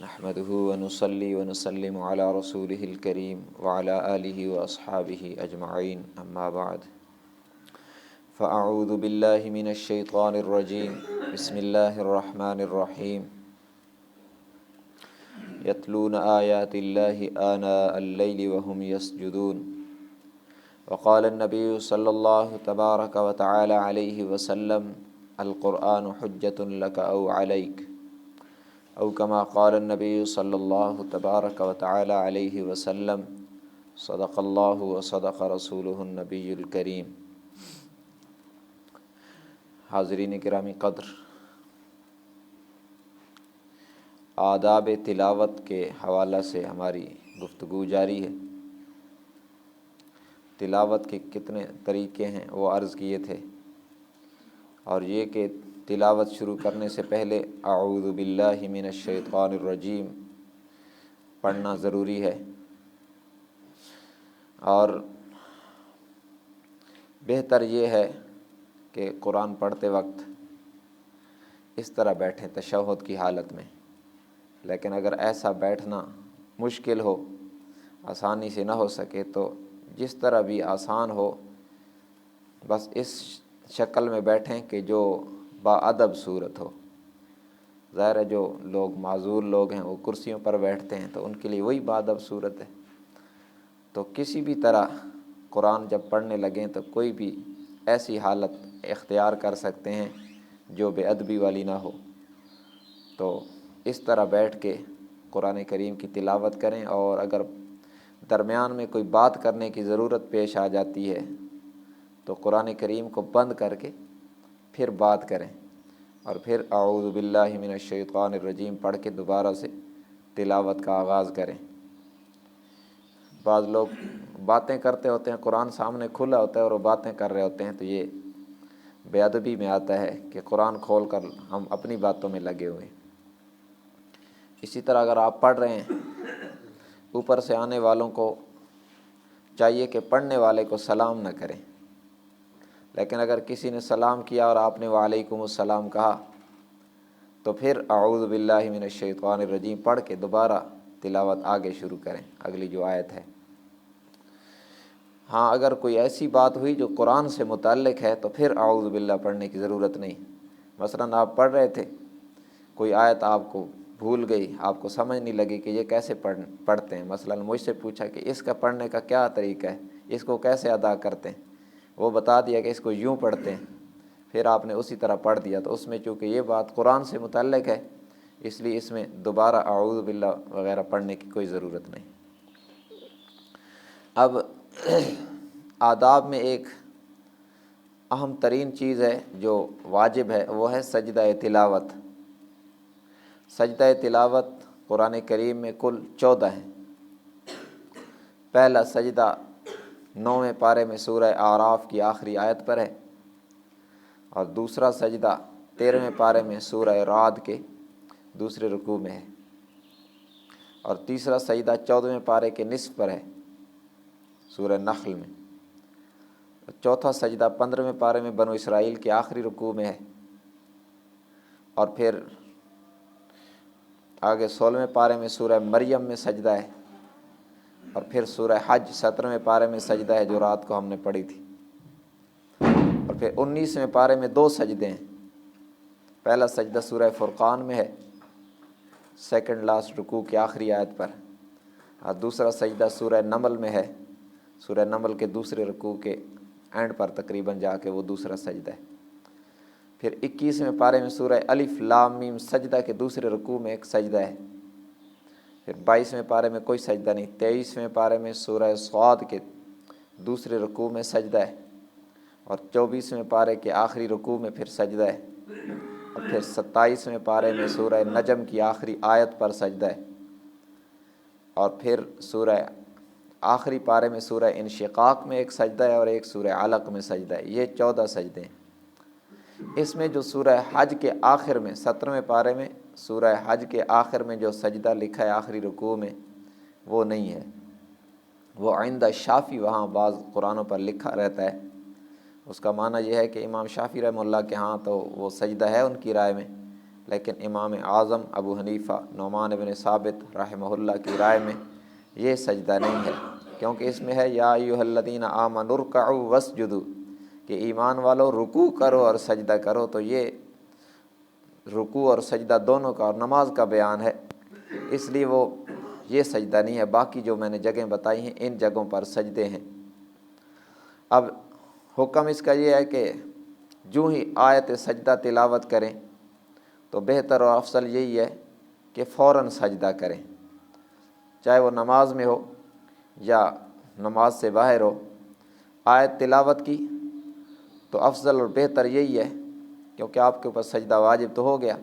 نحمده ونصلي ونسلم على رسوله الكريم وعلى آله وأصحابه أجمعين أما بعد فأعوذ بالله من الشيطان الرجيم بسم الله الرحمن الرحيم يتلون آيات الله آناء الليل وهم يسجدون وقال النبي صلى الله تبارك وتعالى عليه وسلم القرآن حجة لك أو عليك او كما قال النبي صلی اللہ تبارک و تعالی علیہ وسلم صدق اللہ وصدق رسولہ النبی الکریم۔ حاضرین گرامی قدر، آداب تلاوت کے حوالہ سے ہماری گفتگو جاری ہے۔ تلاوت کے کتنے طریقے ہیں وہ عرض کیے تھے، اور یہ کہ تلاوت شروع کرنے سے پہلے اعوذ باللہ من الشیطان الرجیم پڑھنا ضروری ہے، اور بہتر یہ ہے کہ قرآن پڑھتے وقت اس طرح بیٹھیں تشہد کی حالت میں۔ لیکن اگر ایسا بیٹھنا مشکل ہو، آسانی سے نہ ہو سکے، تو جس طرح بھی آسان ہو بس اس شکل میں بیٹھیں کہ جو باادب صورت ہو۔ ظاہر ہے جو لوگ معذور لوگ ہیں وہ کرسیوں پر بیٹھتے ہیں، تو ان کے لیے وہی باادب صورت ہے۔ تو کسی بھی طرح قرآن جب پڑھنے لگیں تو کوئی بھی ایسی حالت اختیار کر سکتے ہیں جو بے ادبی والی نہ ہو۔ تو اس طرح بیٹھ کے قرآن کریم کی تلاوت کریں، اور اگر درمیان میں کوئی بات کرنے کی ضرورت پیش آ جاتی ہے تو قرآن کریم کو بند کر کے پھر بات کریں، اور پھر اعوذ باللہ من الشیطان الرجیم پڑھ کے دوبارہ سے تلاوت کا آغاز کریں۔ بعض لوگ باتیں کرتے ہوتے ہیں، قرآن سامنے کھلا ہوتا ہے اور وہ باتیں کر رہے ہوتے ہیں، تو یہ بے ادبی میں آتا ہے کہ قرآن کھول کر ہم اپنی باتوں میں لگے ہوئے۔ اسی طرح اگر آپ پڑھ رہے ہیں، اوپر سے آنے والوں کو چاہیے کہ پڑھنے والے کو سلام نہ کریں، لیکن اگر کسی نے سلام کیا اور آپ نے وعلیکم السلام کہا تو پھر اعوذ باللہ من الشیطان الرجیم پڑھ کے دوبارہ تلاوت آگے شروع کریں، اگلی جو آیت ہے۔ ہاں، اگر کوئی ایسی بات ہوئی جو قرآن سے متعلق ہے تو پھر اعوذ باللہ پڑھنے کی ضرورت نہیں۔ مثلاً آپ پڑھ رہے تھے، کوئی آیت آپ کو بھول گئی، آپ کو سمجھ نہیں لگی کہ یہ کیسے پڑھتے ہیں۔ مثلاً مجھ سے پوچھا کہ اس کا پڑھنے کا کیا طریقہ ہے، اس کو کیسے ادا کرتے ہیں، وہ بتا دیا کہ اس کو یوں پڑھتے ہیں، پھر آپ نے اسی طرح پڑھ دیا، تو اس میں چونکہ یہ بات قرآن سے متعلق ہے، اس لیے اس میں دوبارہ اعوذ باللہ وغیرہ پڑھنے کی کوئی ضرورت نہیں۔ اب آداب میں ایک اہم ترین چیز ہے جو واجب ہے، وہ ہے سجدہ تلاوت۔ سجدہ تلاوت قرآن کریم میں کل 14 ہیں۔ پہلا سجدہ 9ویں پارے میں سورہ اعراف کی آخری آیت پر ہے، اور دوسرا سجدہ 13ویں پارے میں سورہ رعد کے دوسرے رکوع میں ہے، اور تیسرا سجدہ 14ویں پارے کے نصف پر ہے سورہ نحل میں۔ چوتھا سجدہ 15ویں پارے میں بنو اسرائیل کے آخری رکوع میں ہے، اور پھر آگے 16ویں پارے میں سورہ مریم میں سجدہ ہے، اور پھر سورہ حج 17ویں پارے میں سجدہ ہے جو رات کو ہم نے پڑھی تھی، اور پھر 19ویں پارے میں 2 سجدے ہیں۔ پہلا سجدہ سورہ فرقان میں ہے، سیکنڈ لاسٹ رکوع کی آخری آیت پر، اور دوسرا سجدہ سورہ نمل میں ہے، سورہ نمل کے دوسرے رکوع کے اینڈ پر تقریباً جا کے وہ دوسرا سجدہ ہے۔ پھر 21ویں پارے میں سورہ الف لام میم سجدہ کے دوسرے رکوع میں ایک سجدہ ہے۔ پھر 22ویں پارے میں کوئی سجدہ نہیں۔ 23ویں پارے میں سورہ صاد کے دوسرے رکوع میں سجدہ ہے، اور 24ویں پارے کے آخری رکوع میں پھر سجدہ ہے، اور پھر 27ویں پارے میں سورہ نجم کی آخری آیت پر سجدہ ہے، اور پھر سورہ آخری پارے میں سورہ انشقاق میں ایک سجدہ ہے، اور ایک سورہ علق میں سجدہ ہے۔ یہ 14 سجدے ہیں۔ اس میں جو سورہ حج کے آخر میں 17ویں پارے میں سورہ حج کے آخر میں جو سجدہ لکھا ہے آخری رکوع میں، وہ نہیں ہے، وہ عند شافعی وہاں بعض قرآنوں پر لکھا رہتا ہے۔ اس کا معنی یہ ہے کہ امام شافعی رحمہ اللہ کے ہاں تو وہ سجدہ ہے ان کی رائے میں، لیکن امام اعظم ابو حنیفہ نعمان بن ثابت رحمہ اللہ کی رائے میں یہ سجدہ نہیں ہے، کیونکہ اس میں ہے یا ایھا الذین آمنوا ارکعوا واسجدوا، کہ ایمان والو رکوع کرو اور سجدہ کرو، تو یہ رکوع اور سجدہ دونوں کا اور نماز کا بیان ہے، اس لیے وہ یہ سجدہ نہیں ہے۔ باقی جو میں نے جگہیں بتائی ہیں ان جگہوں پر سجدے ہیں۔ اب حکم اس کا یہ ہے کہ جو ہی آیت سجدہ تلاوت کریں تو بہتر اور افضل یہی ہے کہ فوراً سجدہ کریں، چاہے وہ نماز میں ہو یا نماز سے باہر ہو۔ آیت تلاوت کی تو افضل اور بہتر یہی ہے، کیونکہ آپ کے اوپر سجدہ واجب تو ہو گیا،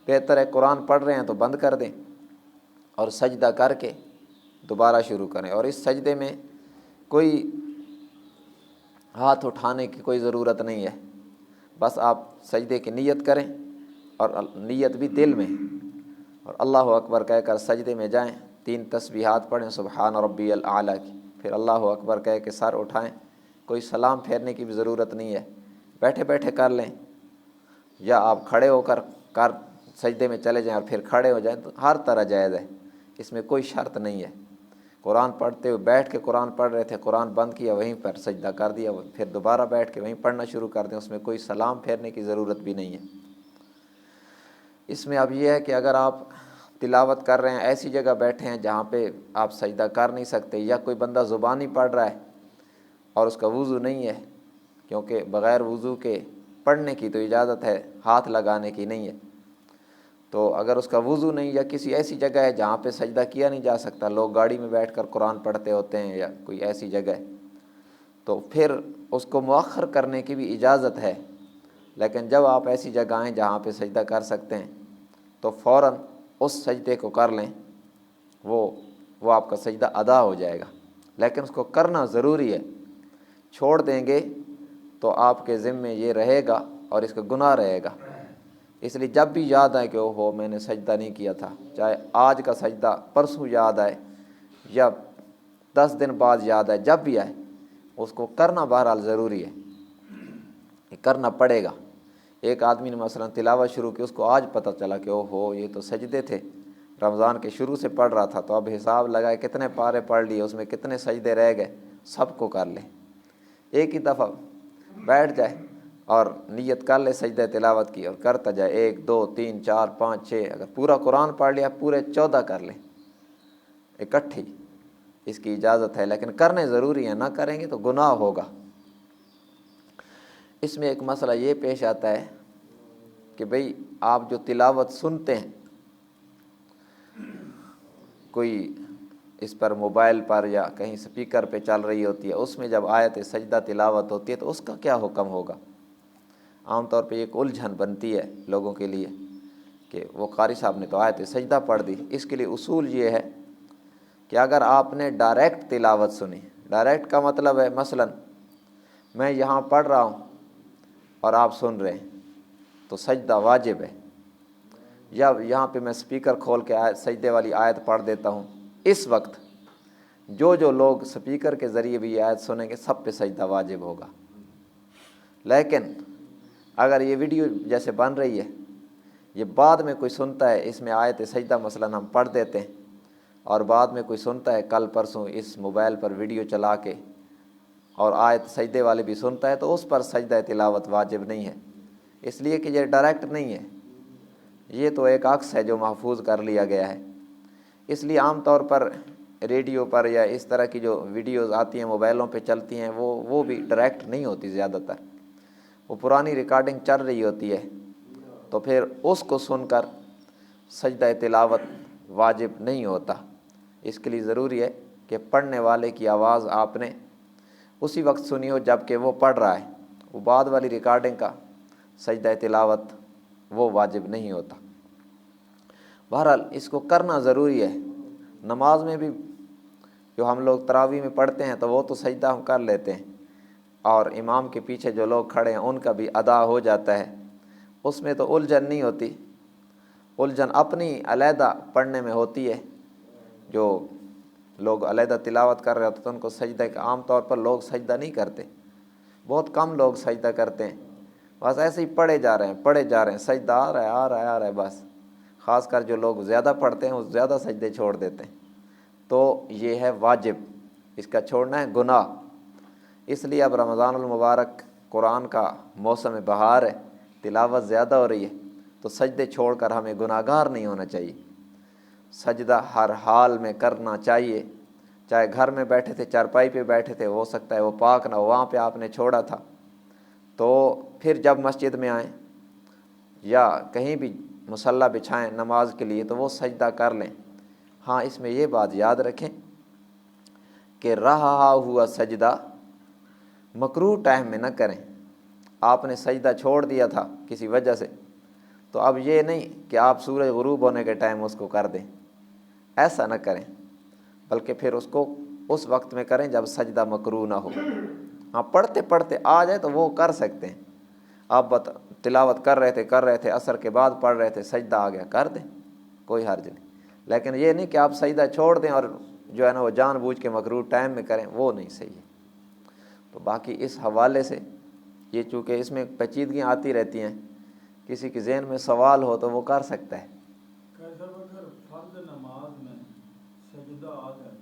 بہتر ہے قرآن پڑھ رہے ہیں تو بند کر دیں اور سجدہ کر کے دوبارہ شروع کریں۔ اور اس سجدے میں کوئی ہاتھ اٹھانے کی کوئی ضرورت نہیں ہے، بس آپ سجدے کی نیت کریں، اور نیت بھی دل میں، اور اللہ اکبر کہہ کر سجدے میں جائیں، 3 تسبیحات پڑھیں سبحان ربی الاعلیٰ کی، پھر اللہ اکبر کہہ کے سر اٹھائیں، کوئی سلام پھیرنے کی بھی ضرورت نہیں ہے، بیٹھے بیٹھے کر لیں، یا آپ کھڑے ہو کر سجدے میں چلے جائیں اور پھر کھڑے ہو جائیں، تو ہر طرح جائز ہے، اس میں کوئی شرط نہیں ہے۔ قرآن پڑھتے ہوئے بیٹھ کے قرآن پڑھ رہے تھے، قرآن بند کیا وہیں پر سجدہ کر دیا، پھر دوبارہ بیٹھ کے وہیں پڑھنا شروع کر دیں، اس میں کوئی سلام پھیرنے کی ضرورت بھی نہیں ہے۔ اس میں اب یہ ہے کہ اگر آپ تلاوت کر رہے ہیں، ایسی جگہ بیٹھے ہیں جہاں پہ آپ سجدہ کر نہیں سکتے، یا کوئی بندہ زبانی پڑھ رہا ہے اور اس کا وضو نہیں ہے، کیونکہ بغیر وضو کے پڑھنے کی تو اجازت ہے، ہاتھ لگانے کی نہیں ہے، تو اگر اس کا وضو نہیں یا کسی ایسی جگہ ہے جہاں پہ سجدہ کیا نہیں جا سکتا، لوگ گاڑی میں بیٹھ کر قرآن پڑھتے ہوتے ہیں یا کوئی ایسی جگہ ہے، تو پھر اس کو مؤخر کرنے کی بھی اجازت ہے، لیکن جب آپ ایسی جگہ آئیں جہاں پہ سجدہ کر سکتے ہیں تو فوراً اس سجدے کو کر لیں، وہ آپ کا سجدہ ادا ہو جائے گا، لیکن اس کو کرنا ضروری ہے، چھوڑ دیں گے تو آپ کے ذمے یہ رہے گا اور اس کا گناہ رہے گا۔ اس لیے جب بھی یاد آئے کہ اوہو میں نے سجدہ نہیں کیا تھا، چاہے آج کا سجدہ پرسوں یاد آئے یا 10 دن بعد یاد آئے، جب بھی آئے اس کو کرنا بہرحال ضروری ہے، یہ کرنا پڑے گا۔ ایک آدمی نے مثلا تلاوت شروع کی، اس کو آج پتہ چلا کہ اوہو یہ تو سجدے تھے، رمضان کے شروع سے پڑھ رہا تھا، تو اب حساب لگائے کتنے پارے پڑھ لیے، اس میں کتنے سجدے رہ گئے، سب کو کر لے، ایک ہی دفعہ بیٹھ جائے اور نیت کر لے سجدہ تلاوت کی اور کرتا جائے، 1 2 3 4 5 6، اگر پورا قرآن پڑھ لیا پورے 14 کر لیں اکٹھی، اس کی اجازت ہے، لیکن کرنے ضروری ہیں، نہ کریں گے تو گناہ ہوگا۔ اس میں ایک مسئلہ یہ پیش آتا ہے کہ بھئی آپ جو تلاوت سنتے ہیں، کوئی اس پر موبائل پر یا کہیں سپیکر پہ چل رہی ہوتی ہے، اس میں جب آیت سجدہ تلاوت ہوتی ہے تو اس کا کیا حکم ہوگا؟ عام طور پہ ایک الجھن بنتی ہے لوگوں کے لیے کہ وہ قاری صاحب نے تو آیت سجدہ پڑھ دی۔ اس کے لیے اصول یہ ہے کہ اگر آپ نے ڈائریکٹ تلاوت سنی، ڈائریکٹ کا مطلب ہے مثلا میں یہاں پڑھ رہا ہوں اور آپ سن رہے ہیں تو سجدہ واجب ہے، یا یہاں پہ میں سپیکر کھول کے سجدے والی آیت پڑھ دیتا ہوں، اس وقت جو لوگ سپیکر کے ذریعے بھی یہ آیت سنیں گے سب پہ سجدہ واجب ہوگا۔ لیکن اگر یہ ویڈیو جیسے بن رہی ہے، یہ بعد میں کوئی سنتا ہے، اس میں آیت سجدہ مثلا ہم پڑھ دیتے ہیں، اور بعد میں کوئی سنتا ہے کل پرسوں اس موبائل پر ویڈیو چلا کے اور آیت سجدے والے بھی سنتا ہے، تو اس پر سجدہ تلاوت واجب نہیں ہے، اس لیے کہ یہ ڈائریکٹ نہیں ہے، یہ تو ایک عکس ہے جو محفوظ کر لیا گیا ہے۔ اس لیے عام طور پر ریڈیو پر یا اس طرح کی جو ویڈیوز آتی ہیں موبائلوں پہ چلتی ہیں، وہ بھی ڈائریکٹ نہیں ہوتی، زیادہ تر وہ پرانی ریکارڈنگ چل رہی ہوتی ہے، تو پھر اس کو سن کر سجدہ تلاوت واجب نہیں ہوتا۔ اس کے لیے ضروری ہے کہ پڑھنے والے کی آواز آپ نے اسی وقت سنی ہو جب کہ وہ پڑھ رہا ہے، وہ بعد والی ریکارڈنگ کا سجدہ تلاوت وہ واجب نہیں ہوتا۔ بہرحال اس کو کرنا ضروری ہے۔ نماز میں بھی جو ہم لوگ تراویح میں پڑھتے ہیں تو وہ تو سجدہ ہم کر لیتے ہیں، اور امام کے پیچھے جو لوگ کھڑے ہیں ان کا بھی ادا ہو جاتا ہے، اس میں تو الجھن نہیں ہوتی، الجھن اپنی علیحدہ پڑھنے میں ہوتی ہے۔ جو لوگ علیحدہ تلاوت کر رہے ہوتے تو ان کو سجدہ، عام طور پر لوگ سجدہ نہیں کرتے، بہت کم لوگ سجدہ کرتے ہیں، بس ایسے ہی پڑھے جا رہے ہیں، سجدہ آ رہا ہے بس۔ خاص کر جو لوگ زیادہ پڑھتے ہیں وہ زیادہ سجدے چھوڑ دیتے ہیں، تو یہ ہے واجب، اس کا چھوڑنا ہے گناہ۔ اس لیے اب رمضان المبارک قرآن کا موسم بہار ہے، تلاوت زیادہ ہو رہی ہے، تو سجدے چھوڑ کر ہمیں گناہ گار نہیں ہونا چاہیے۔ سجدہ ہر حال میں کرنا چاہیے، چاہے گھر میں بیٹھے تھے، چارپائی پہ بیٹھے تھے، ہو سکتا ہے وہ پاک نہ ہو، وہاں پہ آپ نے چھوڑا تھا، تو پھر جب مسجد میں آئیں یا کہیں بھی مصلی بچھائیں نماز کے لیے تو وہ سجدہ کر لیں۔ ہاں اس میں یہ بات یاد رکھیں کہ رہا ہوا سجدہ مکروہ ٹائم میں نہ کریں۔ آپ نے سجدہ چھوڑ دیا تھا کسی وجہ سے، تو اب یہ نہیں کہ آپ سورج غروب ہونے کے ٹائم اس کو کر دیں، ایسا نہ کریں، بلکہ پھر اس کو اس وقت میں کریں جب سجدہ مکروہ نہ ہو۔ ہاں پڑھتے پڑھتے آ جائے تو وہ کر سکتے ہیں، آپ تلاوت کر رہے تھے عصر کے بعد پڑھ رہے تھے، سجدہ آ گیا کر دیں، کوئی حرج نہیں، لیکن یہ نہیں کہ آپ سجدہ چھوڑ دیں اور جو ہے نا وہ جان بوجھ کے مکروہ ٹائم میں کریں، وہ نہیں صحیح ہے۔ تو باقی اس حوالے سے یہ چونکہ اس میں پیچیدگیاں آتی رہتی ہیں، کسی کے ذہن میں سوال ہو تو وہ کر سکتا ہے۔ اگر فرض نماز میں سجدہ آ جائے